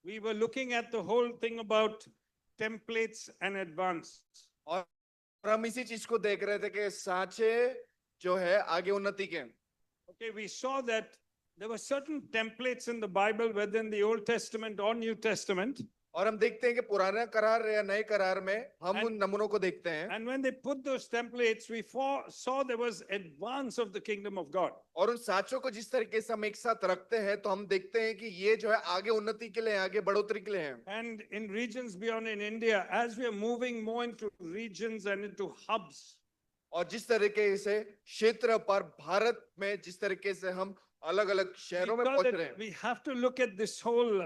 we were looking at the whole thing about templates and advance. और हम इसी चीज को देख रहे थे कि सांचे जो है आगे उन्नति के। Okay, we saw that there were certain templates in the Bible, whether in the Old Testament or New Testament. और हम देखते हैं कि पुराने करार या नए करार में हम उन नमूनों को देखते हैं। And when they put those templates, we saw there was advance of the kingdom of God. और उन साँचों को जिस तरीके से हम एक साथ रखते हैं तो हम देखते हैं कि ये जो है आगे उन्नति के लिए, आगे बढ़ोतरी के लिए है। And in regions beyond in India, as we are moving more into regions and into hubs, और जिस तरीके से क्षेत्र पर भारत में जिस तरीके से हम अलग-अलग शहरों में पहुंच रहे हैं, we have to look at this whole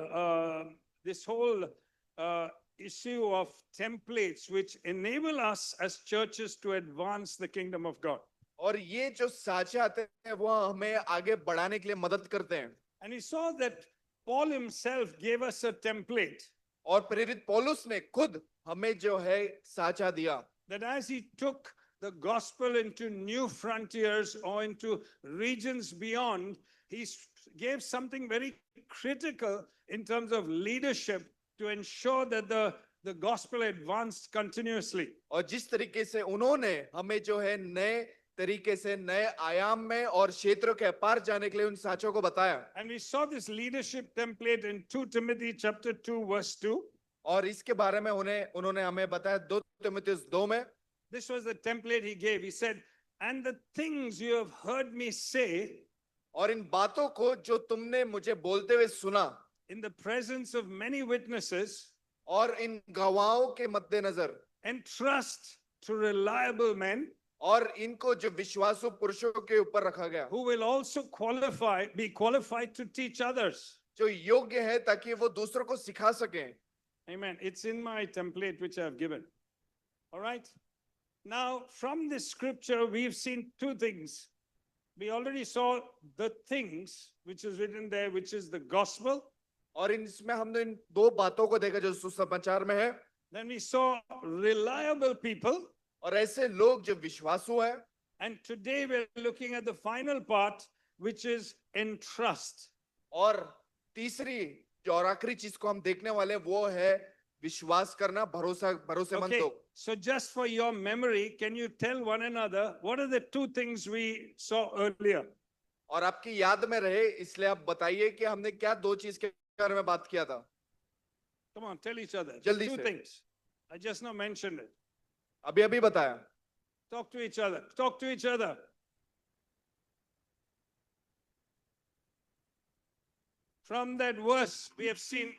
issue of templates which enable us as churches to advance the kingdom of God. और ये जो साँचे आते हैं वो हमें आगे बढ़ाने के लिए मदद करते हैं। And we saw that Paul himself gave us a template. और प्रेरित पौलुस ने खुद हमें जो है साँचा दिया। That as he took the gospel into new frontiers or into regions beyond, he gave something very critical in terms of leadership to ensure that the gospel advanced continuously. और जिस तरीके से उन्होंने हमें जो है नए तरीके से नए आयाम में और क्षेत्रों के पार जाने के लिए उन साँचों को बताया। And we saw this leadership template in 2 Timothy chapter 2 verse 2. और इसके बारे में उन्होंने हमें बताया 2 तीमुथियुस 2 में। This was the template he gave. He said, and the things you have heard me say, और इन बातों को जो तुमने मुझे बोलते हुए सुना, in the presence of many witnesses, और इन गवाहों के मद्देनजर, entrust to reliable men, और इनको जो विश्वासु पुरुषों के ऊपर रखा गया, who will also be qualified to teach others. जो योग्य है ताकि वो दूसरों को सिखा सकें। Amen. It's in my template which I have given. All right. Now, from this scripture, we've seen two things. We already saw the things which is written there, which is the gospel. और इसमें हमने इन दो बातों को देखा जो सुसमाचार में है। Then we saw reliable people. और ऐसे लोग जो विश्वासु हैं। And today we're looking at the final part, which is entrust. और तीसरी जो और आखिरी चीज को हम देखने वाले वो है विश्वास करना, भरोसेमंद लोग। So just for your memory, can you tell one another what are the two things we saw earlier? और आपकी याद में रहे इसलिए आप बताइए कि हमने क्या दो चीज के बारे में बात किया था। Come on, tell each other. जल्दी Two से। things. I just now mentioned it. अभी बताया। Talk to each other. Talk to each other. From that verse we have seen.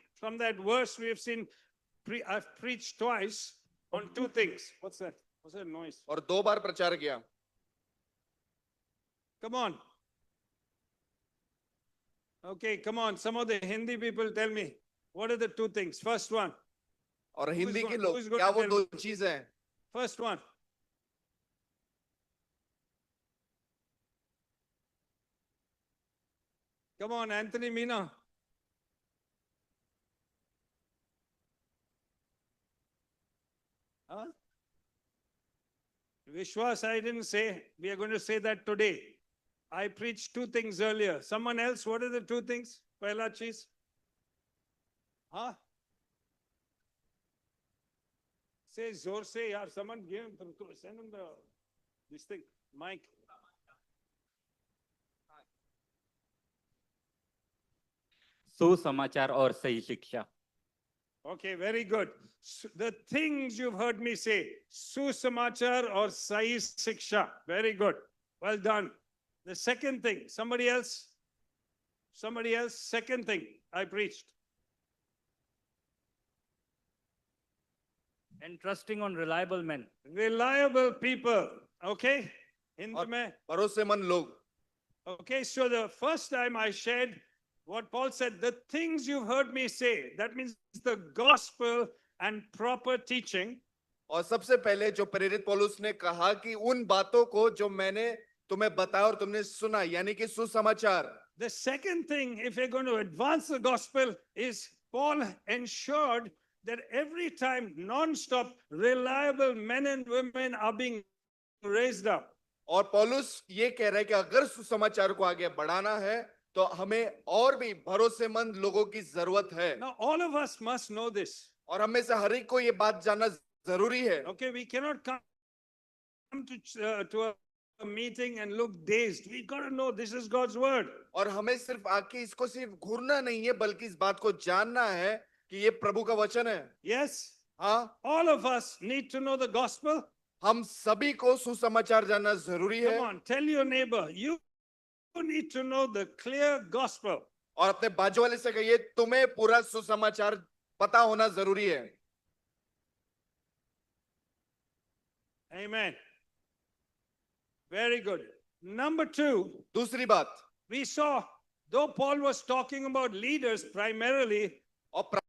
I've preached twice on two things. What's that? What's that noise? और दो बार प्रचार किया। Come on. Okay, come on. Some of the Hindi people tell me, what are the two things? First one. और हिंदी के who's लोग going क्या to वो tell दो me? चीज हैं? First one. Come on, Anthony Mina. Huh? Vishwas, I didn't say. We are going to say that today. I preached two things earlier. Someone else, what are the two things? Pehla cheez. Huh? Say zor se, yaar. Someone give him, send him this thing, mic. सुसमाचार और सही शिक्षा। Okay, very good. The things you've heard me say, susamachar or sahi siksha. Very good. Well done. The second thing, somebody else, second thing I preached. Entrusting on reliable men. Reliable people. Okay? Hindi mein. भरोसेमंद लोग। Okay, so the first time I shared what Paul said, the things you've heard me say, that means the gospel and proper teaching. और सबसे पहले जो प्रेरित पौलुस ने कहा कि उन बातों को जो मैंने तुम्हें बताया और तुमने सुना, यानी कि सुसमाचार। The second thing, if we're going to advance the gospel, is Paul ensured that every time, non-stop, reliable men and women are being raised up. और पौलुस ये कह रहा है कि अगर सुसमाचार को आगे बढ़ाना है तो हमें और भी भरोसेमंद लोगों की जरूरत है Now, all of us must know this. और हमें से हर एक को ये बात जानना जरूरी है Okay, we cannot come to a meeting and look dazed. We got to know this is God's word. और हमें सिर्फ आके इसको सिर्फ घूरना नहीं है बल्कि इस बात को जानना है कि ये प्रभु का वचन है Yes, हाँ all of us need to know the gospel. हम सभी को सुसमाचार जानना जरूरी है Come on, tell your neighbor, you need to know the clear gospel. और अपने बाजू वाले से कहिए तुम्हें पूरा सुसमाचार पता होना जरूरी है Amen. Very good. Number two, दूसरी बात we saw, though Paul was talking about leaders primarily, और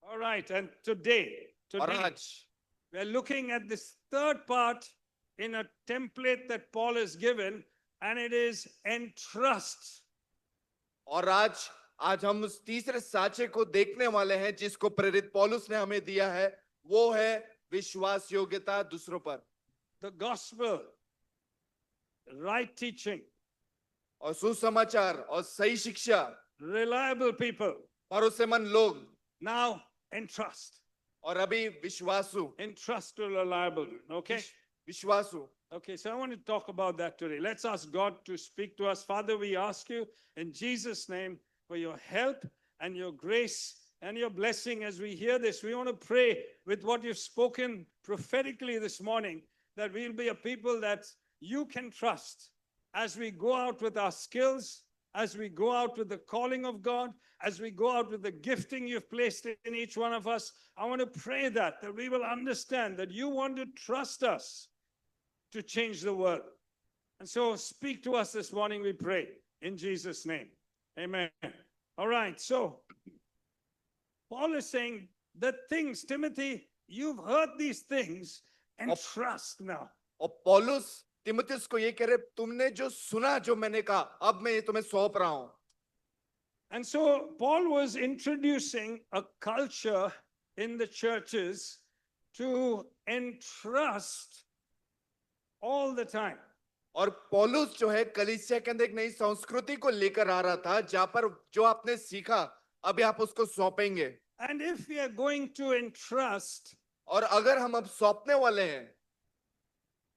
all right, and today और आज we're looking at this third part in a template that Paul has given, and it is entrust. और आज हम उस तीसरे साचे को देखने वाले हैं जिसको प्रेरित पौलुस ने हमें दिया है वो है विश्वास योग्यता दूसरों पर The gospel, right teaching, और सुसमाचार और सही शिक्षा reliable people. भरोसेमंद लोग Now, entrust. और अभी विश्वासु Entrust to reliable. Okay? विश्वासु Okay, so I want to talk about that today. Let's ask God to speak to us. Father, we ask you in Jesus' name for your help and your grace and your blessing as we hear this. We want to pray with what you've spoken prophetically this morning that we'll be a people that you can trust as we go out with our skills, as we go out with the calling of God, as we go out with the gifting you've placed in each one of us. I want to pray that we will understand that you want to trust us to change the world. And so speak to us this morning, we pray, in Jesus' name. Amen. All right, so Paul is saying the things, Timothy, you've heard these things and trust now. और पौलुस तिमुथियुस को ये कह रहे तुमने जो सुना जो मैंने कहा अब मैं ये तुम्हें सौंप रहा हूं And so Paul was introducing a culture in the churches to entrust all the time. और पौलुस जो है कलीसिया के अंदर एक नई संस्कृति को लेकर आ रहा था जहां पर जो आपने सीखा अभी आप उसको सौंपेंगे And if we are going to entrust, और अगर हम अब सौंपने वाले हैं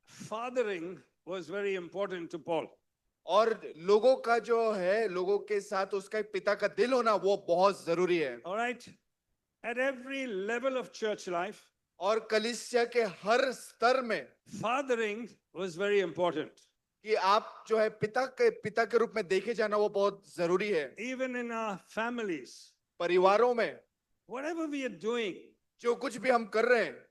fathering was very important to Paul. और लोगों का जो है लोगों के साथ उसका एक पिता का दिल होना वो बहुत जरूरी है All right? At every level of church life, और कलीसिया के हर स्तर में fathering was very important. कि आप जो है पिता के रूप में देखे जाना वो बहुत जरूरी है Even in our families, परिवारों में whatever we are doing, जो कुछ भी हम कर रहे हैं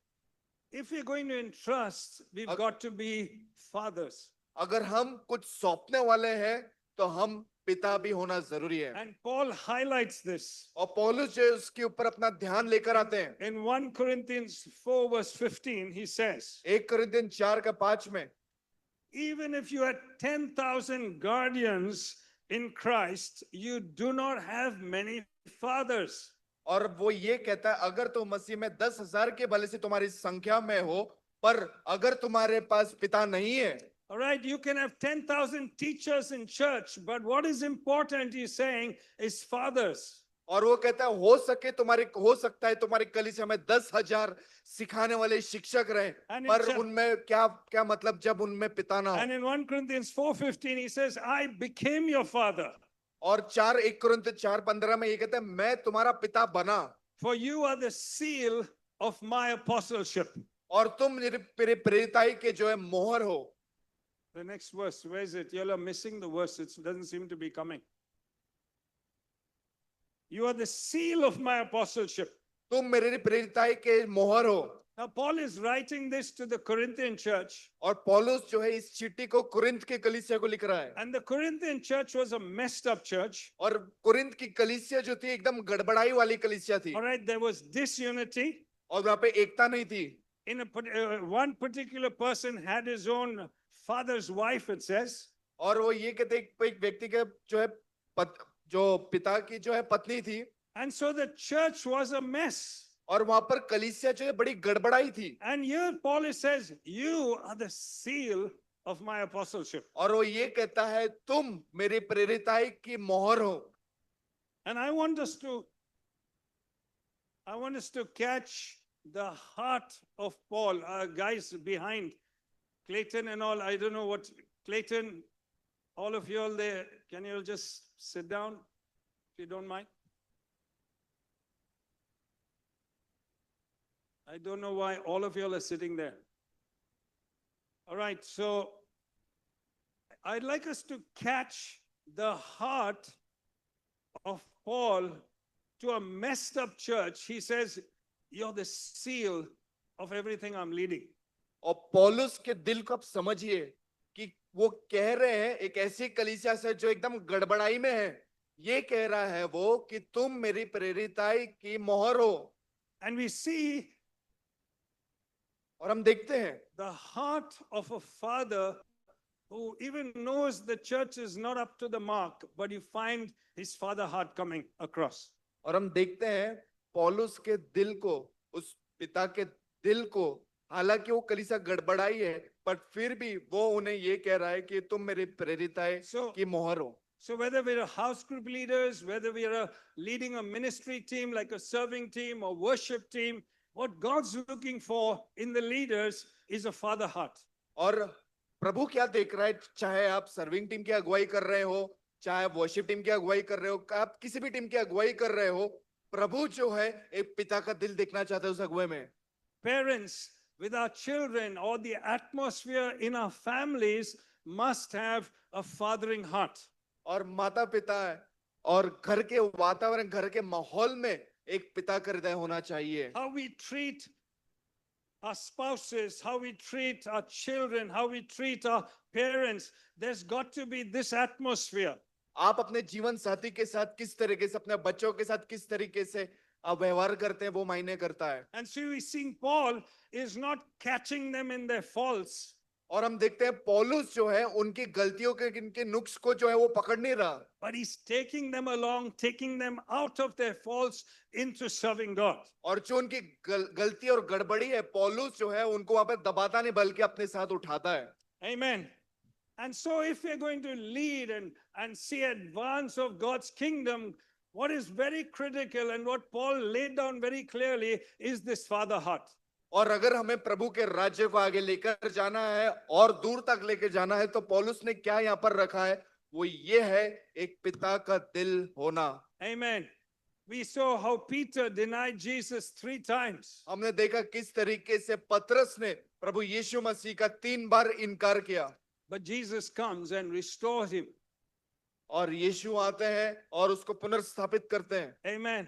if we're going to entrust, we've got to be fathers. अगर हम कुछ सौंपने वाले हैं तो हम पिता भी होना जरूरी है And Paul highlights this. और पौलुस जो है उसके ऊपर अपना ध्यान लेकर आते हैं In 1 Corinthians 4 verse 15, he says, 1 Corinthian 4:5 में even if you had 10,000 guardians in Christ, you do not have many fathers. और वो ये कहता है अगर तो मसीह में 10,000 के भले से तुम्हारी संख्या में हो पर अगर तुम्हारे पास पिता नहीं है All right, you can have 10,000 teachers in church, but what is important, he's saying, is fathers. और वो कहता है हो सकता है तुम्हारी कलीसिया में 10,000 सिखाने वाले शिक्षक रहे And पर in उनमें क्या मतलब जब उनमें पिता ना And हो in 1 Corinthians 4:15, he says, I became your father. और 1 कुरिन्थियन 4:15 में ये कहता है मैं तुम्हारा पिता बना For you are the seal of my apostleship. और तुम मेरे प्रेरिताई के जो है मोहर हो The next verse, where is it? You are missing the verse. It doesn't seem to be coming. You are the seal of my apostleship. तुम मेरे प्रेरिताई के मोहर हो Now, Paul is writing this to the Corinthian church. और पौलुस जो है इस चिट्ठी को कुरिन्थ के कलीसिया को लिख रहा है And the Corinthian church was a messed up church. और कुरिन्थ की कलीसिया जो थी एकदम गड़बड़ाई वाली कलीसिया थी All right, there was disunity. और वहां पे एकता नहीं थी One particular person had his own father's wife, it says. और वो ये कहते एक व्यक्ति के जो है जो पिता की जो है पत्नी थी And so the church was a mess. और वहां पर कलीसिया जो है बड़ी गड़बड़ाई थी And here Paul says, you are the seal of my apostleship. और वो ये कहता है तुम मेरी प्रेरिताई की मोहर हो। And I want us to catch the heart of Paul. Guys behind, Clayton and all, I don't know what, Clayton, all of you all there, can you all just sit down if you don't mind? I don't know why all of you all are sitting there. All right, so I'd like us to catch the heart of Paul to a messed up church. He says, you're the seal of everything I'm leading. और पौलुस के दिल को आप समझिए कि वो कह रहे हैं एक ऐसी कलीसिया से जो एकदम गड़बड़ाई में है, ये कह रहा है वो कि तुम मेरी प्रेरिताई की मोहर हो। And we see और हम देखते हैं the heart of a father who even knows the church is not up to the mark, but you find his father heart coming across. और हम देखते हैं पौलुस के दिल को, उस पिता के दिल को, हालांकि वो कलीसिया गड़बड़ाई है, पर फिर भी वो उन्हें ये कह रहा है कि तुम मेरी प्रेरिताई की मोहर हो। So whether we're a house group leaders, whether we're leading a ministry team like a serving team or worship team, what God's looking for in the leaders is a father heart. और प्रभु क्या देख रहा है, चाहे आप serving team की अगुवाई कर रहे हो, चाहे आप वर्शिप टीम की अगुवाई कर रहे हो, आप किसी भी टीम की अगुवाई कर रहे हो, प्रभु जो है एक पिता का दिल देखना चाहते हैं उस अगुवाई में। Parents with our children or the atmosphere in our families must have a fathering heart. और माता पिता और घर के वातावरण, घर के माहौल में एक पिता का हृदय होना चाहिए। How we treat our spouses, how we treat our children, how we treat our parents, there's got to be this atmosphere. आप अपने जीवन साथी के साथ किस तरीके से, अपने बच्चों के साथ किस तरीके से आप व्यवहार करते हैं, वो मायने करता है। And so we see Paul is not catching them in their faults. और हम देखते हैं पौलुस जो है उनकी गलतियों के, इनके नुक्स को जो है वो पकड़ नहीं रहा, But he's taking them along, taking them out of their faults into serving God. और जो उनकी गलती और गड़बड़ी है, पौलुस जो है उनको वहां पे दबाता नहीं बल्कि अपने साथ उठाता है। Amen. And so if we're going to lead and see advance of God's kingdom, what is very critical and what Paul laid down very clearly is this father heart. और अगर हमें प्रभु के राज्य को आगे लेकर जाना है और दूर तक लेकर जाना है, तो पौलुस ने क्या यहाँ पर रखा है, वो ये है एक पिता का दिल होना। Amen. We saw how Peter denied Jesus 3 times. हमने देखा किस तरीके से पतरस ने प्रभु यीशु मसीह का 3 बार इनकार किया, But Jesus comes and restores him. और यीशु आते हैं और उसको पुनर्स्थापित करते हैं। Amen.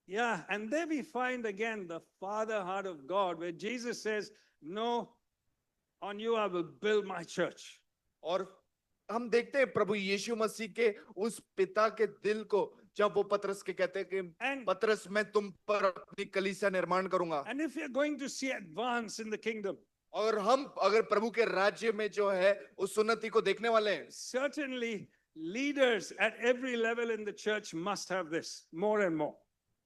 Yeah, and there we find again the father heart of God, where Jesus says, no, on you I will build my church. और हम देखते हैं प्रभु यीशु मसीह के उस पिता के दिल को, जब वो पतरस के कहते हैं कि पतरस मैं तुम पर अपनी कलीसिया निर्माण करूंगा। And if you're going to see advance in the kingdom, और हम अगर प्रभु के राज्य में जो है उस उन्नति को देखने वाले हैं, certainly leaders at every level in the church must have this more and more.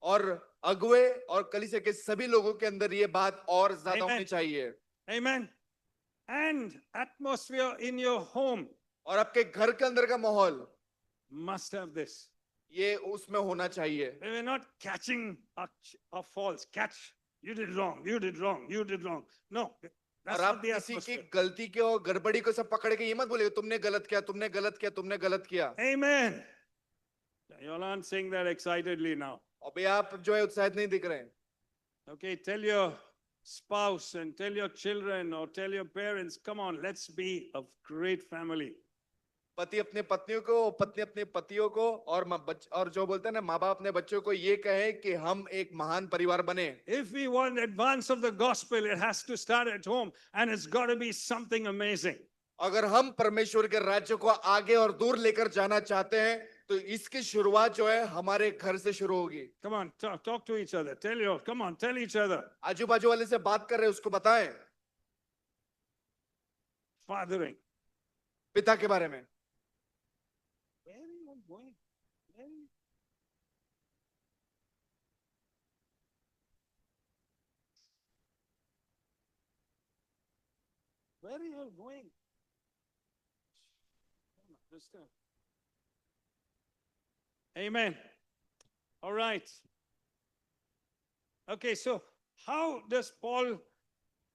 और अगुवे और कलीसिया के सभी लोगों के अंदर ये बात और ज्यादा होनी चाहिए। Amen. And atmosphere in your home और आपके घर के अंदर का माहौल must have this. ये उसमें होना चाहिए। We're not catching our faults. Catch, you did wrong, you did wrong, you did wrong. No, that's और आप not the किसी की atmosphere. गलती के और गड़बड़ी को सब पकड़ के ये मत बोलिए तुमने गलत किया, तुमने गलत किया, तुमने गलत किया। Amen. You all aren't saying that excitedly now. अभी आप जो है उत्साहित नहीं दिख रहे हैं। Okay, tell your spouse and tell your children or tell your parents, come on, let's be a great family. पति अपने पत्नियों को, पत्नी अपने पतियों को, और जो बोलते हैं ना माँ बाप अपने बच्चों को ये कहे कि हम एक महान परिवार बने। If we want advance of the gospel, it has to start at home, and it's got to be something amazing. अगर हम परमेश्वर के राज्य को आगे और दूर लेकर जाना चाहते हैं, तो इसकी शुरुआत जो है हमारे घर से शुरू होगी। Come on, talk to each other. Come on, tell each other. आजू बाजू वाले से बात कर रहे हैं, उसको बताएं Fathering. पिता के बारे में। Where are you all going? Where are you going? This time. Amen. All right. Okay, so how does Paul,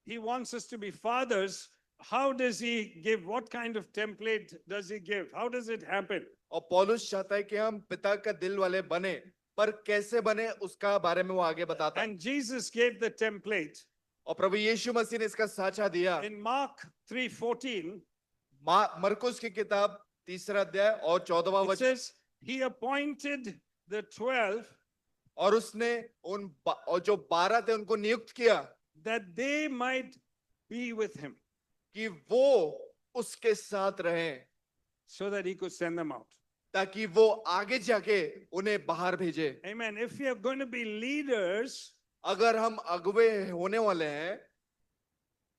he wants us to be fathers. How does he give? What kind of template does he give? How does it happen? और पौलुस चाहता है कि हम पिता का दिल वाले बने, पर कैसे बने उसका बारे में वो आगे बताता है। And Jesus gave the template. और प्रभु यीशु मसीह ने इसका साझा दिया। In Mark 3:14, मरकुस की किताब 3 अध्याय और 14वां it वचन, says, he appointed the 12 और उसने और जो 12 थे उनको नियुक्त किया that they might be with him कि वो उसके साथ रहें, so that he could send them out. ताकि वो आगे जाके उन्हें बाहर भेजे। Amen. If we are going to be leaders, अगर हम अगुवे होने वाले हैं,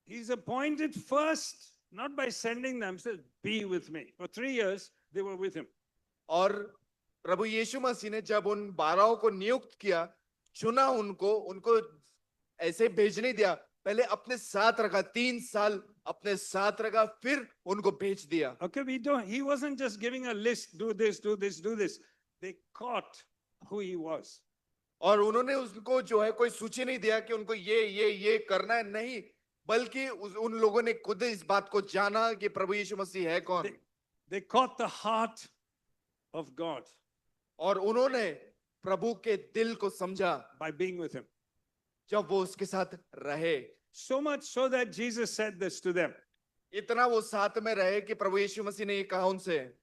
he's appointed first, not by sending them, says, be with me. For 3 years, they were with him. और प्रभु यीशु मसीह ने जब उन 12 को नियुक्त किया, चुना उनको ऐसे भेज नहीं दिया, पहले अपने साथ रखा, 3 साल अपने साथ रखा, फिर उनको भेज दिया। Okay, he wasn't just giving a list, do this, do this, do this. They caught who he was. और उन्होंने उसको जो है कोई सूची नहीं दिया कि उनको ये करना है, नहीं, बल्कि उन लोगों ने खुद इस बात को जाना कि प्रभु यीशु मसीह है कौन। They caught the heart of God और उन्होंने प्रभु के दिल को समझा by being with him. जब वो उसके साथ रहे। So much so that Jesus said this to them. इतना वो साथ में रहे कि प्रभु यीशु मसीह ने ये कहा उनसे।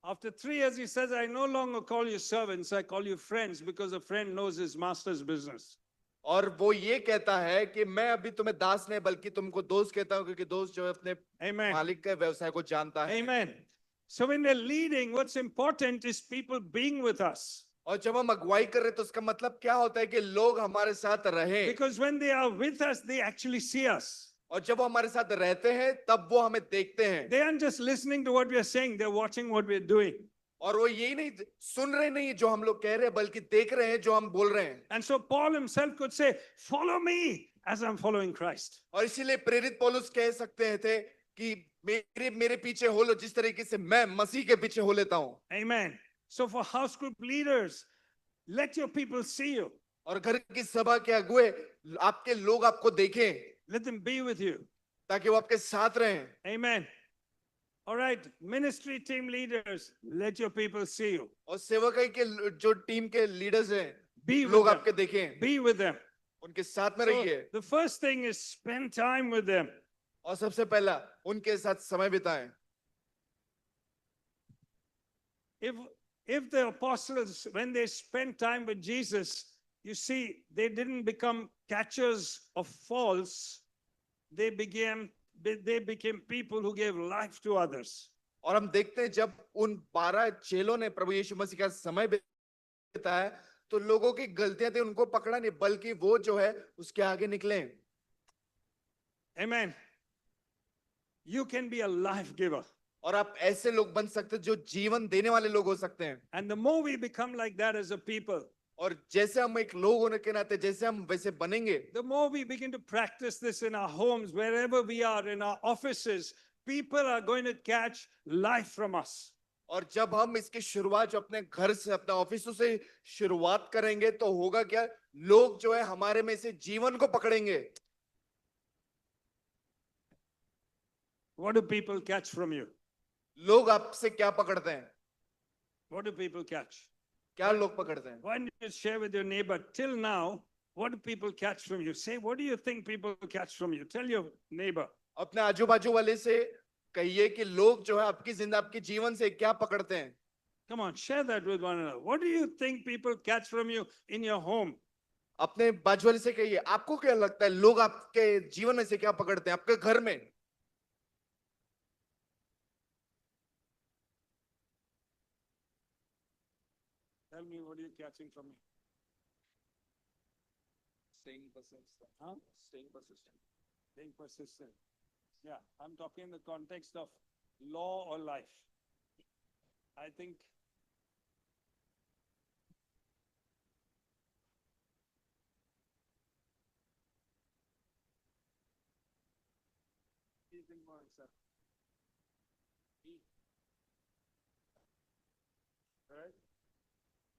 After 3 years, he says, I no longer call you servants, I call you friends, because a friend knows his master's business. और वो ये कहता है कि मैं अभी तुम्हें दास नहीं बल्कि तुमको दोस्त कहता हूं, क्योंकि दोस्त जो है अपने Amen. मालिक के व्यवसाय को जानता है। Amen. So when we're leading, what's important is people being with us. और जब हम अगुवाई कर रहे हैं तो उसका मतलब क्या होता है कि लोग हमारे साथ रहें। Because when they are with us, they actually see us. और जब वो हमारे साथ रहते हैं तब वो हमें देखते हैं। They aren't just listening to what we are saying, they're watching what we're doing. और वो यही नहीं सुन रहे नहीं जो हम लोग कह रहे हैं, बल्कि देख रहे हैं जो हम बोल रहे हैं। And so Paul himself could say, follow me as I'm following Christ. और इसीलिए प्रेरित पौलुस कह सकते थे कि मेरे पीछे हो लो जिस तरीके से मैं मसीह के पीछे हो लेता हूं। Amen. So for house group leaders, let your people see you. और घर की सभा के अगुए आपके लोग आपको देखें, Let them be with you. ताकि वो आपके साथ रहें। Amen. All right, ministry team leaders, let your people see you. और सेवकाई के जो टीम के लीडर्स हैं, Be with लोग them. आपके देखें, Be with them. उनके साथ में So रहिए। the first thing is spend time with them. और सबसे पहला उनके साथ समय बिताएं। If the apostles, when they spent time with Jesus, you see, they didn't become catchers of faults. They became people who gave life to others. और हम देखते हैं जब उन 12 चेलों ने प्रभु यीशु मसीह का समय बिताया तो लोगों की गलतियां थी उनको पकड़ा नहीं, बल्कि वो जो है उसके आगे निकले। Amen. You can be a life giver. और आप ऐसे लोग बन सकते हैं जो जीवन देने वाले लोग हो सकते हैं। And the more we become like that as a people, और जैसे हम एक लोग होने के नाते जैसे हम वैसे बनेंगे, the more we begin to practice this in our homes, wherever we are, in our offices, people are going to catch life from us. और जब हम इसकी शुरुआत जो अपने घर से अपने ऑफिसों से शुरुआत करेंगे तो होगा क्या, लोग जो है हमारे में से जीवन को पकड़ेंगे। What do people catch from you? लोग आपसे क्या पकड़ते हैं? What do people catch? क्या लोग पकड़ते हैं? Why don't you share with your neighbor, till now, what do people catch from you? Say, what do you think people catch from you? Tell your neighbor. अपने आजू बाजू वाले से कहिए कि लोग जो है आपकी जिंदगी आपके जीवन से क्या पकड़ते हैं। Come on, share that with one another. What do you think people catch from you in your home? अपने बाजू वाले से कहिए आपको क्या लगता है लोग आपके जीवन में से क्या पकड़ते हैं आपके घर में। Tell me, what are you catching from me? Staying persistent. Huh? Staying persistent. Being persistent. Yeah, I'm talking in the context of law or life. I think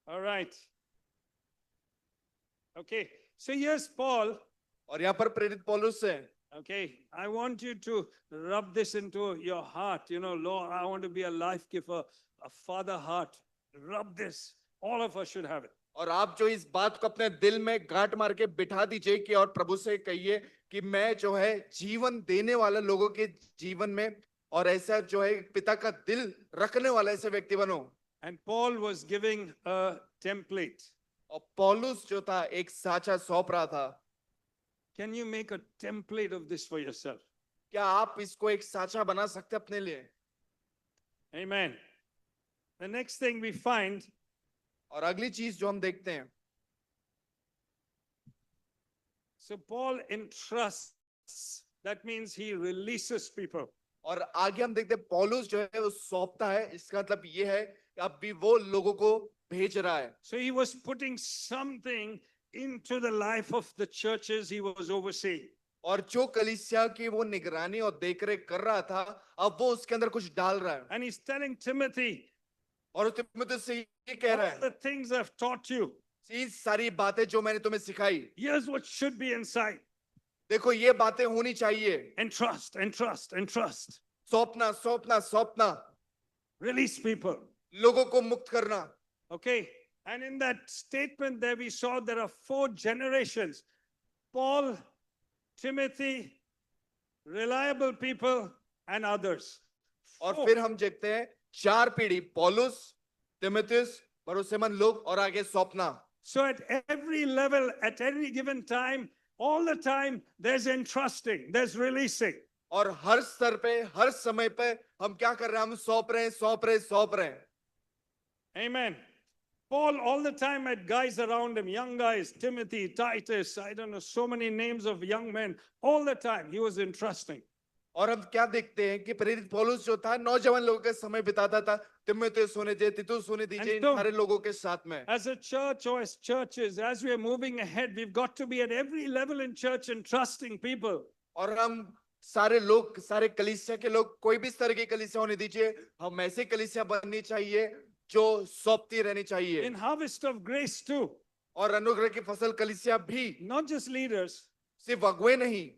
All right. Okay. So here's Paul. और यहाँ पर प्रेरित पौलुस है। Okay. I want you to rub this into your heart. You know, Lord, I want to be a life giver, a father heart. Rub this. All of us should have it. और आप जो इस बात को अपने दिल में गांठ मार के बिठा दीजिए कि और प्रभु से कहिए कि मैं जो है जीवन देने वाला लोगों के जीवन में और ऐसा जो है पिता का दिल रखने वाला ऐसे व्यक्ति बनो। And Paul was giving a template. और पौलुस जो था एक साचा सौंप रहा था। Can you make a template of this for yourself? क्या आप इसको एक साचा बना सकते हैं अपने लिए? Amen. The next thing we find, और अगली चीज जो हम देखते हैं, so Paul entrusts, that means he releases people. और आगे हम देखते हैं पौलुस जो है वो सौंपता है। इसका मतलब ये है कि अब भी वो लोगों को भेज रहा है। So he was putting something into the life of the churches he was overseeing. और जो कलीसिया की वो निगरानी और देखरेख कर रहा था, अब वो उसके अंदर कुछ डाल रहा है। And he's telling Timothy, और तिमुथियुस से ये कह रहा all the है, things I've taught you, ये सारी बातें जो मैंने तुम्हें सिखाई, here's what should be inside. देखो ये बातें होनी चाहिए। Entrust, entrust, entrust. सौंपना सौंपना सौंपना, Release people. लोगों को मुक्त करना। Okay. And in that statement there we saw there are 4 generations. Paul, Timothy, reliable people, and others. और 4. फिर हम देखते हैं 4 पीढ़ी, पौलुस, तिमुथियुस, भरोसेमंद लोग और आगे सौंपना। So at every level, at any given time, all the time, there's entrusting, there's releasing. और हर स्तर पे हर समय पे हम क्या कर रहे हैं? हम सौंप रहे हैं, सौंप रहे हैं, सौंप रहे हैं। Amen. Paul all the time had guys around him, young guys, Timothy, Titus, I don't know, so many names of young men. All the time he was entrusting. और हम क्या देखते हैं कि प्रेरित पौलुस जो था नौजवान लोगों के समय बिताता था। तिमुथियुस होने दीजिए, तीतुस होने दीजिए, इन so- सारे लोगों के साथ में। As a church or as churches, as we are moving ahead, we've got to be at every level in church entrusting people. और हम सारे लोग, सारे कलीसिया के लोग, कोई भी स्तर की कलीसिया होने दीजिए, हम ऐसे कलीसिया बननी चाहिए जो सौंपती रहनी चाहिए। In Harvest of Grace too, और अनुग्रह की फसल कलीसिया भी, not just leaders, सिर्फ अगुवे नहीं,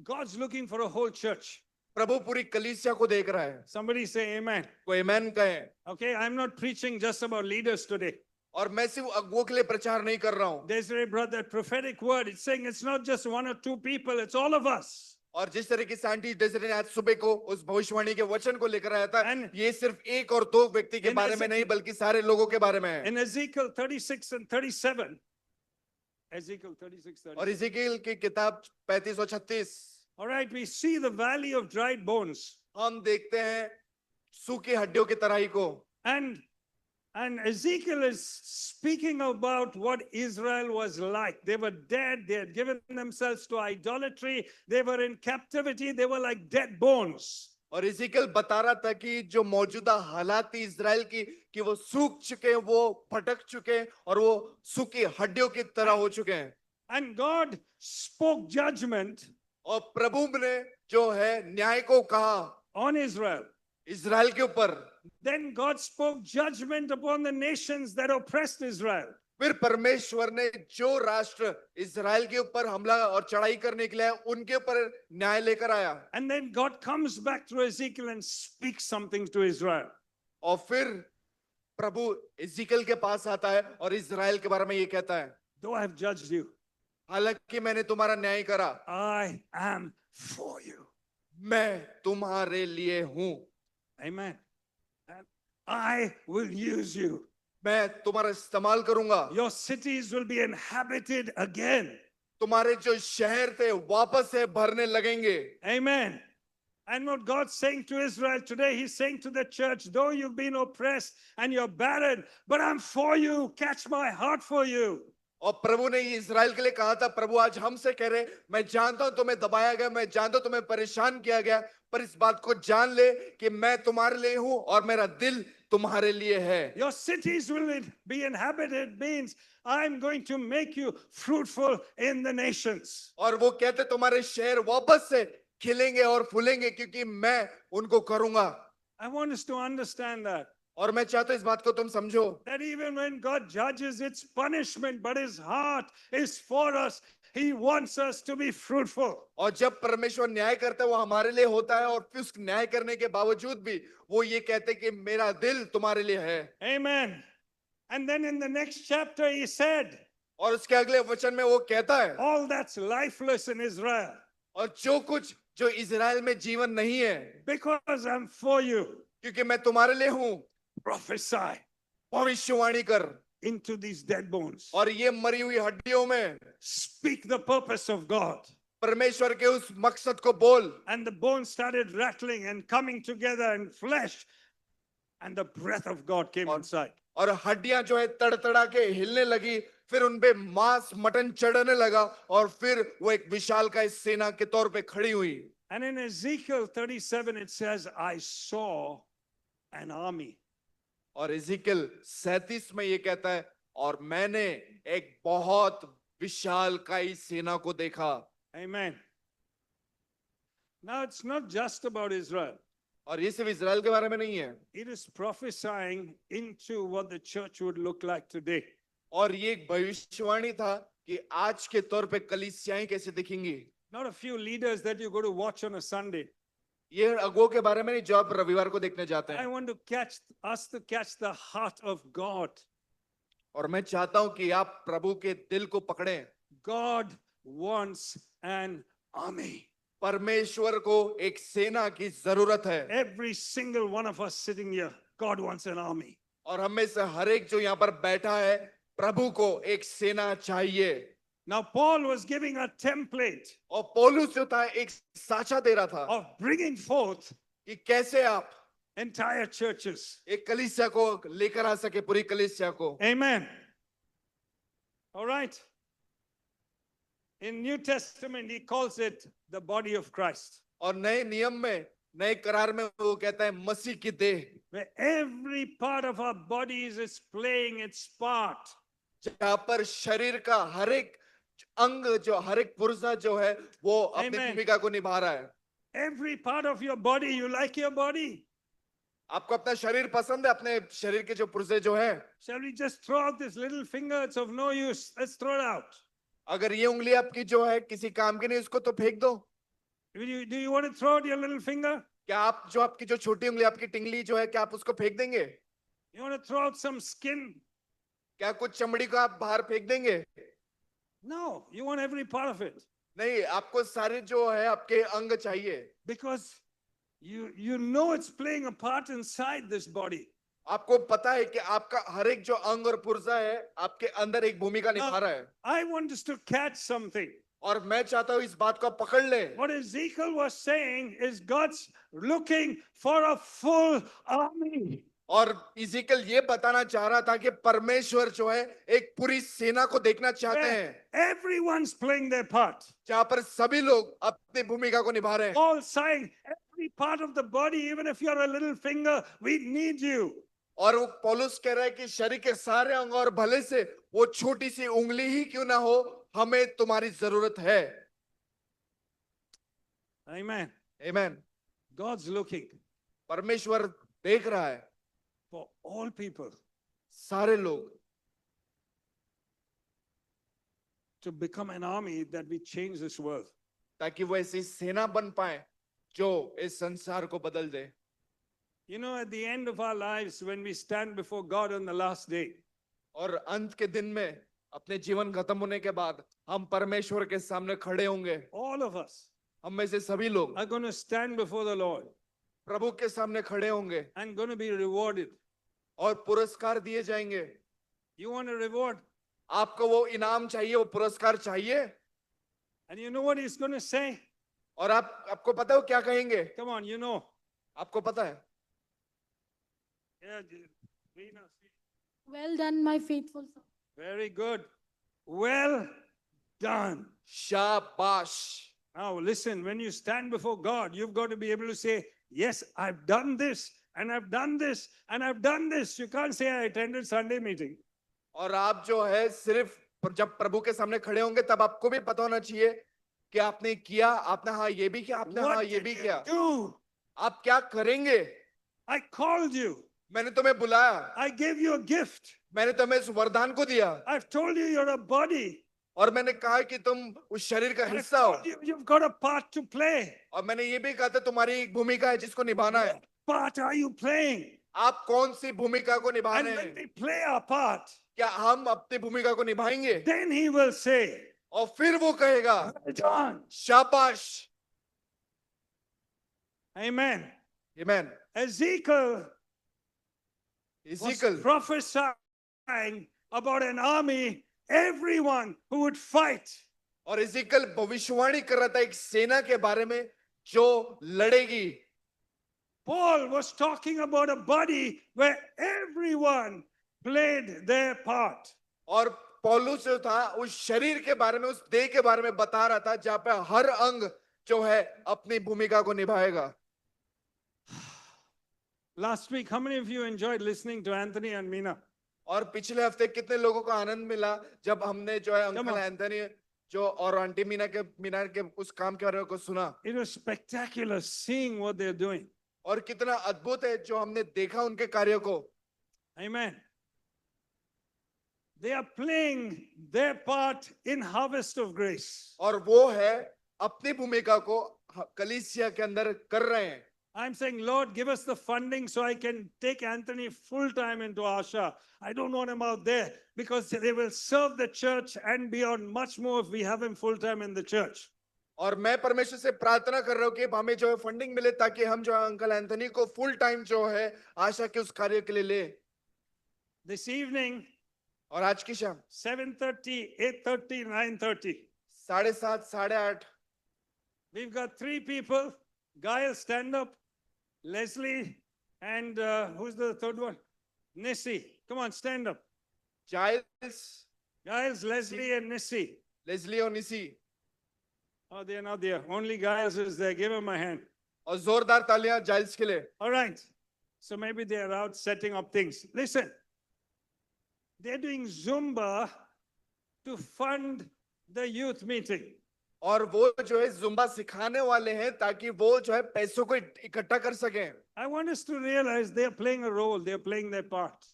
God's looking for a whole church. प्रभु पूरी कलीसिया को देख रहा है। Somebody say amen. कोई आमीन कहे। Okay, I'm not preaching just about leaders today. और मैं सिर्फ अगुवों के लिए प्रचार नहीं कर रहा हूँ। There's a brother prophetic word. It's saying it's not just 1 or 2 people, it's all of us. और जिस तरीके से आंटी डेज़िरी ने आज सुबह को उस भविष्यवाणी के वचन को लेकर आया था, And- ये सिर्फ एक और 2 व्यक्ति के In बारे में Ezekiel- नहीं बल्कि सारे लोगों के बारे में है। In Ezekiel 36 and 37, Ezekiel 36, और 37. इज़ेकियेल की किताब 35 और 36 All right, we see the valley of dried bones. हम देखते हैं सूखी हड्डियों की तराई को। And Ezekiel is speaking about what Israel was like. They were dead. They had given themselves to idolatry. They were in captivity. They were like dead bones. और इज़ेकियेल बता रहा था कि जो मौजूदा हालात थी इज़राइल की, कि वो सूख चुके हैं, वो भटक चुके हैं और वो सूखी हड्डियों की तरह हो चुके हैं। And God spoke judgment और प्रभु ने जो है न्याय को कहा on Israel. इज़राइल के ऊपर। Then God spoke judgment upon the nations that oppressed Israel. फिर परमेश्वर ने जो राष्ट्र इज़राइल के ऊपर हमला और चढ़ाई करने के लिए उनके ऊपर न्याय लेकर आया। And then God comes back through Ezekiel and speaks something to Israel. और फिर प्रभु इज़ेकियेल के पास आता है और इज़राइल के बारे में ये कहता है, Though I have judged you, हालांकि मैंने तुम्हारा न्याय करा, I am for you. मैं तुम्हारे लिए हूं, Amen. And I will use you. मैं तुम्हारा इस्तेमाल करूंगा। Your cities will be inhabited again. तुम्हारे जो शहर थे वापस से भरने लगेंगे। Amen. And what God's saying to Israel today, He's saying to the church, though you've been oppressed and you're barren, but I'm for you. Catch my heart for you. और प्रभु ने ये इज़राइल के लिए कहा था, प्रभु आज हमसे कह रहे, मैं जानता हूं तुम्हें दबाया गया, मैं जानता हूं तुम्हें परेशान किया गया, पर इस बात को जान ले कि मैं तुम्हारे लिए हूं और मेरा दिल तुम्हारे लिए है। Your cities will be inhabited means I'm going to make you fruitful in the nations. और वो कहते तुम्हारे शहर वापस से खिलेंगे और फूलेंगे क्योंकि मैं उनको करूंगा। I want us to understand that. और मैं चाहता हूं इस बात को तुम समझो That even when God judges, it's punishment, but his heart is for us. He wants us to be fruitful. और जब परमेश्वर न्याय करता है वो हमारे लिए होता है, और फिर उस न्याय करने के बावजूद भी वो ये कहते हैं कि मेरा दिल तुम्हारे लिए है। Amen. And then in the next chapter, he said, और उसके अगले वचन में वो कहता है, all that's lifeless in Israel, और जो कुछ जो इजराइल में जीवन नहीं है, because I'm for you, क्योंकि मैं तुम्हारे लिए हूं, prophesy भविष्यवाणी कर, into these dead bones. और ये मरी हुई हड्डियों में Speak the purpose of God. परमेश्वर के उस मकसद को बोल। And the bones started rattling and coming together and flesh. And the breath of God came inside. और हड्डियां जो है तड़तड़ा के हिलने लगी, फिर उनपे मांस मटन चढ़ने लगा, और फिर वो एक विशालकाय सेना के तौर पे खड़ी हुई। And in Ezekiel 37 it says, I saw an army. और इज़िकियल 37 में ये कहता है, और मैंने एक बहुत विशालकाय सेना को देखा। Amen. Now it's not just about Israel. और ये सिर्फ इजराइल के बारे में नहीं है, It is prophesying into what the church would look like today. और ये एक भविष्यवाणी था कि आज के तौर पे कलीसियाएं कैसे दिखेंगी। Not a few leaders that you go to watch on a Sunday. ये अगुओं के बारे में नहीं जो आप रविवार को देखने जाते I हैं। want to catch us to catch the heart of God. और मैं चाहता हूं कि आप प्रभु के दिल को पकड़ें। God wants an army. परमेश्वर को एक सेना की जरूरत है, Every single one of us sitting here, God wants an army. और हम में से हर एक जो यहाँ पर बैठा है, प्रभु को एक सेना चाहिए। Now Paul was giving a template और पौलुस जो था एक साचा दे रहा था of bringing forth कि कैसे आप entire churches. एक कलीसिया को लेकर आ सके, पूरी कलीसिया को। Amen. All right. In New Testament, he calls it the body of Christ, और नए नियम में, नए करार में वो कहता है मसीह की देह, where every part of our bodies is playing its part. जहाँ पर शरीर का हर एक अंग, जो हर एक पुर्जा जो है वो अपनी Amen. भूमिका को निभा रहा है। Every part of your body, you like your body. आपको अपना शरीर पसंद है, अपने शरीर के जो पुर्जे जो है। Shall we just throw out this little finger? It's of no use. Let's throw it out. अगर ये उंगली आपकी जो है किसी काम की नहीं, उसको तो फेंक दो। Do you want to throw out your little finger? क्या आप जो आपकी जो छोटी उंगली, आपकी टिंगली जो है, क्या आप उसको फेंक देंगे? You want to throw out some skin? क्या कुछ चमड़ी को आप बाहर फेंक देंगे? No, you want every part of it. नहीं, आपको सारे जो है आपके अंग चाहिए, Because you know it's playing a part inside this body. आपको पता है कि आपका हर एक जो अंग और पुर्जा है आपके अंदर एक भूमिका निभा रहा है। I want us to catch something. और मैं चाहता हूं इस बात को आप पकड़ ले। What Ezekiel was saying is God's looking for a full army. और इज़िकियल ये बताना चाह रहा था कि परमेश्वर जो है एक पूरी सेना को देखना चाहते हैं, Where everyone's playing their part. जहां पर सभी लोग अपनी भूमिका को निभा रहे हैं। All saying every part of the body, even if you're a little finger, we need you. और वो पौलुस कह रहा है कि शरीर के सारे अंग, और भले से वो छोटी सी उंगली ही क्यों ना हो, हमें तुम्हारी जरूरत है। Amen. आमीन। God's looking परमेश्वर देख रहा है for all people सारे लोग, to become an army that we change this world. ताकि वो ऐसी सेना बन पाए जो इस संसार को बदल दे। You know, at the end of our lives, when we stand before God on the last day, और अंत के दिन में अपने जीवन खत्म होने के बाद हम परमेश्वर के सामने खड़े होंगे। all of us हम में से सभी लोग are going to stand before the Lord प्रभु के सामने खड़े होंगे and going to be rewarded. और पुरस्कार दिए जाएंगे। You want a reward? आपको वो इनाम चाहिए, वो पुरस्कार चाहिए। And you know what he's going to say? और आपको पता है वो क्या कहेंगे? Come on, you know. आपको पता है? Yeah, Veena, Well done, my faithful son. very good. Well done. शाबाश। Now listen, when you stand before God, you've got to be able to say, yes, I've done this, and I've done this, and I've done this. You can't say I attended Sunday meeting. और आप जो है सिर्फ जब प्रभु के सामने खड़े होंगे तब आपको भी पता होना चाहिए कि आपने किया, आपने हाँ ये भी किया, आपने हाँ What ये did भी you किया, do? आप क्या करेंगे? I called you. मैंने तुम्हें बुलाया, I gave you a gift. मैंने तुम्हें इस वरदान को दिया, I've told you you're a body. और मैंने कहा कि तुम उस शरीर का I've हिस्सा हो, told you you've got a part to play. और मैंने ये भी कहा था तुम्हारी एक भूमिका है जिसको निभाना है। What part are you playing? आप कौन सी भूमिका को निभा And रहे when हैं? we play our part, क्या हम अपनी भूमिका को निभाएंगे? then he will say, और फिर वो कहेगा "Well done." शाबाश। Amen. आमीन। Ezekiel was इज़ीकल prophesying about an army, everyone who would fight. और इज़ीकल भविष्यवाणी कर रहा था एक सेना के बारे में जो लड़ेगी। Paul was talking about a body where everyone played their part. और पौलुस जो था उस शरीर के बारे में, उस देह के बारे में बता रहा था जहां पे हर अंग जो है अपनी भूमिका को निभाएगा। Last week, how many of you enjoyed listening to Anthony and Meena? और पिछले हफ्ते कितने लोगों को आनंद मिला जब हमने जो है Come अंकल on. एंथनी जो और आंटी मीना के उस काम के बारे में को सुना, It was spectacular seeing what they're doing. और कितना अद्भुत है जो हमने देखा उनके कार्यों को। Amen. They are playing their part in harvest of grace. और वो है अपनी भूमिका को कलीसिया के अंदर कर रहे हैं। I'm saying, Lord, give us the funding so I can take Anthony full time into Asha. I don't want him out there because they will serve the church and beyond much more if we have him full time in the church. और मैं परमेश्वर से प्रार्थना कर रहा हूँ कि हमें जो है फंडिंग मिले ताकि हम जो है अंकल एंथनी को फुल टाइम जो है आशा के उस कार्य के लिए ले। This evening, और आज की शाम 7:30, 8:30, 9:30, 7:30, 8:30 we've got 3 people. Gail, stand up. Leslie and who's the third one? Nissi. Come on, stand up. Giles, Giles, Leslie, and Nissi. Leslie और Nissi. Oh, they're not there. Only Giles is there. Give him a hand. और जोरदार तालियां Giles के लिए। All right. So maybe they're out setting up things. Listen, they're doing Zumba to fund the youth meeting. और वो जो है Zumba सिखाने वाले हैं ताकि वो जो है पैसों को इकट्ठा कर सकें। I want us to realize they're playing a role. They're playing their part.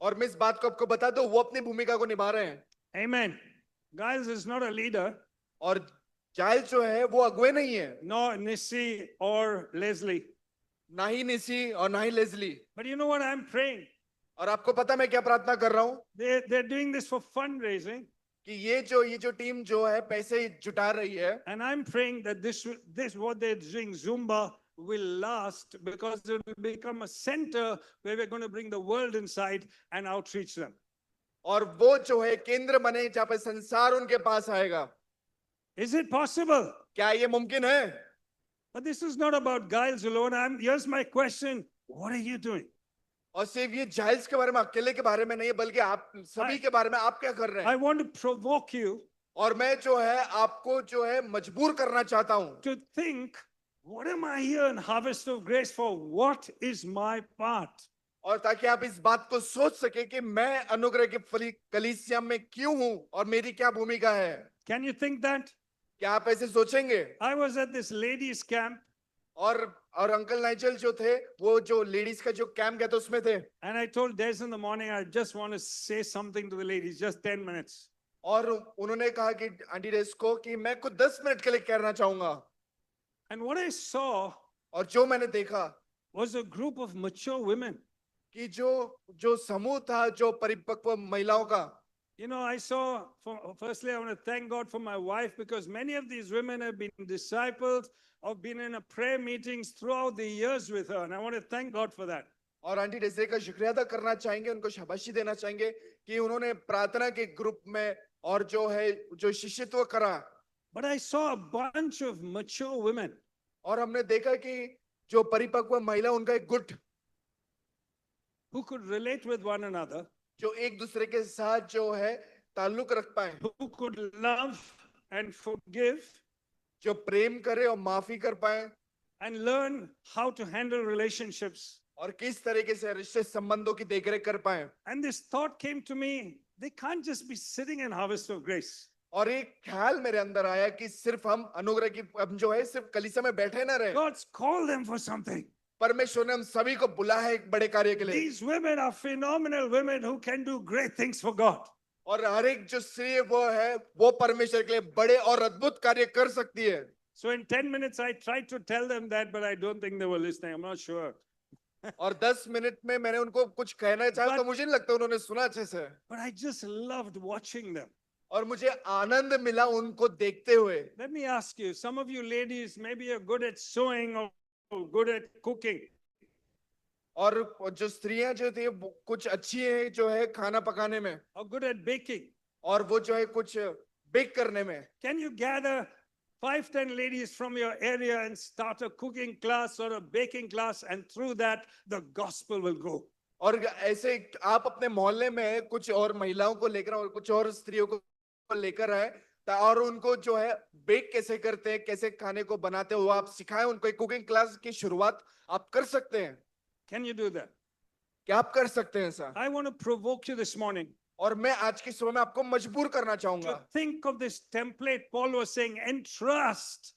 और मैं इस बात को आपको बता दूं, वो अपनी भूमिका को निभा रहे हैं। Amen. Giles is not a leader, और जाइल्स जो है वो अगुवे नहीं है, nor Nissi or Leslie. ना ही निसी और ना ही Leslie. But you know what I'm praying? और आपको पता मैं क्या प्रार्थना कर रहा हूँ They're doing this for fundraising. कि ये जो टीम जो है पैसे जुटा रही है, And I'm praying that this what they're doing, Zumba, will last because it will become a center where we're going to bring the world inside and outreach them. और वो जो है केंद्र बने जहाँ पे संसार उनके पास आएगा। Is it possible? क्या ये मुमकिन है? But this is not about Giles alone. Here's my question. What are you doing? और सिर्फ ये जाइल्स के बारे में अकेले के बारे में नहीं है, बल्कि आप सभी के बारे में आप क्या कर रहे I हैं? want to provoke you और मैं जो है आपको जो है मजबूर करना चाहता हूँ to think, what am I here in Harvest of Grace for? What is my part? और ताकि आप इस बात को सोच सके कि मैं अनुग्रह के कलीसिया में क्यों हूँ और मेरी क्या भूमिका है। Can you think that? क्या आप ऐसे सोचेंगे? I was at this ladies' camp और अंकल नाइजल जो थे वो जो लेडीज का जो कैंप गया था उसमें थे, and I told Des in the morning, I just want to say something to the ladies, just 10 minutes. और उन्होंने कहा कि आंटी रेस को कि मैं कुछ 10 मिनट के लिए कहना चाहूंगा। And what I saw और जो मैंने देखा was a group of mature women. कि जो समूह था जो परिपक्व महिलाओं का, You know, I saw, firstly, I want to thank God for my wife because many of these women have been discipled or been in a prayer meetings throughout the years with her. And I want to thank God for that. और aunty डेजरे का शुक्रिया अदा करना चाहेंगे, उनको शाबाशी देना चाहेंगे कि उन्होंने प्रार्थना के ग्रुप में और जो है जो शिष्यत्व करा। But I saw a bunch of mature women और हमने देखा कि जो परिपक्व महिला उनका एक गुट who could relate with one another, जो एक दूसरे के साथ जो है ताल्लुक रख पाए, who could love and forgive जो प्रेम करे और माफी कर पाए, and learn how to handle relationships. और किस तरीके से रिश्ते संबंधों की देखरेख कर पाए। And this thought came to me, they can't just be sitting in Harvest of Grace. और एक ख्याल मेरे अंदर आया कि सिर्फ हम अनुग्रह की हम जो है सिर्फ कलीसिया में बैठे ना रहे, God's called them for something. परमेश्वर ने हम सभी को बुलाया है एक बड़े कार्य के लिए। These women are phenomenal women who can do great things for God. और हर एक जो स्त्री है वो परमेश्वर के लिए बड़े और अद्भुत कार्य कर सकती है। So in 10 minutes, I tried to tell them that, but I don't think they were listening. I'm not sure. और 10 मिनट में मैंने उनको कुछ कहना चाहा तो But- मुझे नहीं लगता उन्होंने सुना अच्छे से, But I just loved watching them. और मुझे आनंद मिला उनको देखते हुए। Let me ask you, some of you ladies maybe are good at sewing or good at cooking. और जो स्त्रियां जो थी वो कुछ अच्छी है जो है खाना पकाने में, Or good at baking. और वो जो है कुछ बेक करने में। Can you gather 5-10 ladies from your area and start a cooking class or a baking class, and through that the gospel will go? और ऐसे आप अपने मोहल्ले में कुछ और महिलाओं को लेकर और कुछ और स्त्रियों को लेकर आए और उनको जो है बेक कैसे करते हैं, कैसे खाने को बनाते हैं, वो आप सिखाएं उनको। एक कुकिंग क्लास की शुरुआत आप कर सकते हैं। Can you do that? क्या आप कर सकते हैं ऐसा? I want to provoke you this morning और मैं आज की सुबह में आपको मजबूर करना to चाहूंगा think of this template Paul was saying, entrust,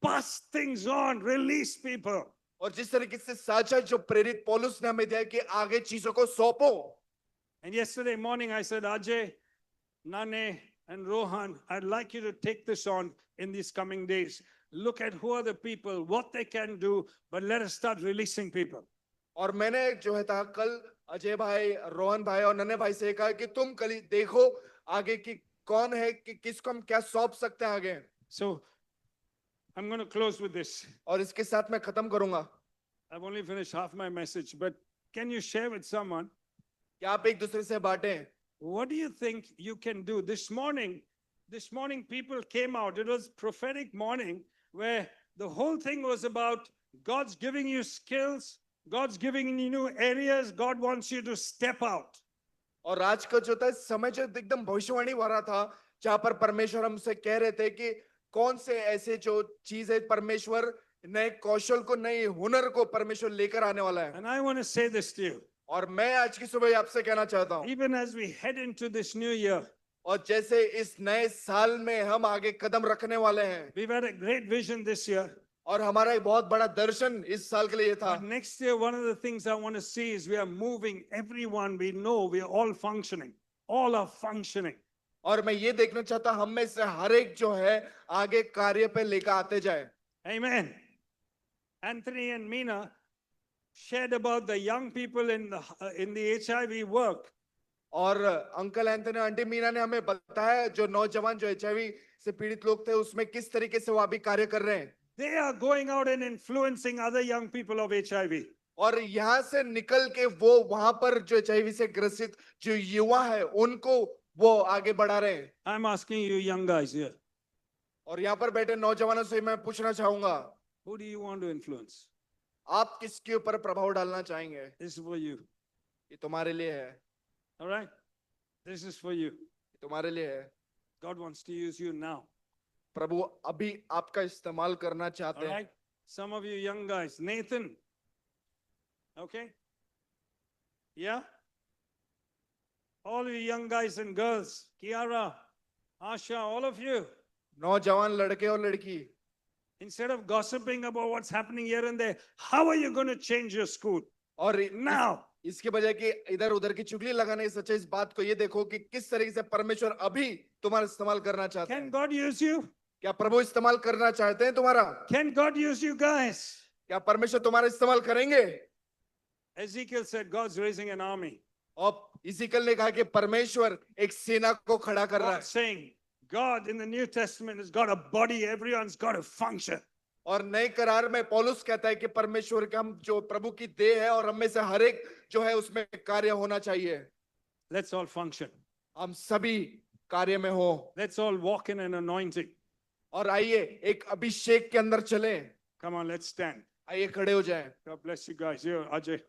pass things on, release people. और जिस तरीके से साझा जो प्रेरित पौलुस ने हमें दिया कि आगे चीजों को सौंपो। And yesterday morning I said, Ajay, Nane, and Rohan, I'd like you to take this on in these coming days. Look at who are the people, what they can do, but let us start releasing people. और मैंने जो है था कल अजय भाई, रोहन भाई और नन्हे भाई से कहा कि तुम कल देखो आगे की कौन है कि किसको हम क्या सौंप सकते हैं आगे। So I'm going to close with this. और इसके साथ मैं खत्म करूंगा। I've only finished half my message, but can you share with someone, क्या आप एक दूसरे से बांटें? what do you think you can do? This morning people came out. It was prophetic morning where the whole thing was about God's giving you skills, God's giving you new areas, God wants you to step out. और आज का जो था समय जो एकदम भविष्यवाणी हो रहा था जहां पर परमेश्वर हमसे कह रहे थे कि कौन से ऐसे जो चीज है परमेश्वर नए कौशल को, नए हुनर को परमेश्वर लेकर आने वाला है। And I want to say this to you. और मैं आज की सुबह आपसे कहना चाहता हूँ, Even as we head into this new year, और जैसे इस नए साल में हम आगे कदम रखने वाले हैं, we've had a great vision this year. और हमारा एक बहुत बड़ा दर्शन इस साल के लिए ये था। But next year, one of the things I want to see is we are moving everyone. We know we are all functioning. All are functioning. और मैं ये देखना चाहता हम में से हर एक जो है आगे कार्य पे लेकर आते जाए। Amen. Anthony and Mina shared about the young people in the HIV work. और अंकल एंथनी आंटी मीना ने हमें बताया जो नौजवान जो HIV से पीड़ित लोग थे उसमें किस तरीके से वो अभी कार्य कर रहे हैं। They are going out and influencing other young people of HIV. और यहाँ से निकल के वो वहां पर जो HIV से ग्रसित जो युवा है उनको वो आगे बढ़ा रहे हैं। I'm asking you young guys here, और यहाँ पर बैठे नौजवानों से मैं पूछना चाहूंगा, who do you want to influence? आप किसके ऊपर प्रभाव डालना चाहेंगे? This is for you. ये तुम्हारे लिए है, All right? This is for you. ये तुम्हारे लिए है। God wants to use you now. प्रभु अभी आपका इस्तेमाल करना All चाहते हैं। right? Some of you young guys, Nathan. Okay? Yeah? All you young guys and girls, Kiara, Asha, all of you, नौजवान लड़के और लड़की, instead of gossiping about what's happening here and there, how are you going to change your school? और Now. इसके बजाय कि इधर उधर की चुगली लगाने से अच्छा इस बात को ये देखो कि किस तरीके से परमेश्वर अभी तुम्हारा इस्तेमाल करना चाहते Can हैं। God use you? क्या प्रभु इस्तेमाल करना चाहते हैं तुम्हारा? Can God use you guys? क्या परमेश्वर तुम्हारा इस्तेमाल करेंगे? Ezekiel said God's raising an army. और इज़ीकल ने कहा कि परमेश्वर एक सेना को खड़ा कर रहा God's है। saying God in the New Testament has got a body, everyone's got to function. और नए करार में पौलुस कहता है कि परमेश्वर के हम जो प्रभु की देह है और हम में से हर एक जो है उसमें कार्य होना चाहिए। Let's all function. हम सभी कार्य में हो। Let's all walk in an anointing. और आइए एक अभिषेक के अंदर चलें। Come on, let's stand. आइए खड़े हो जाएं। God bless you guys. Here, Ajay.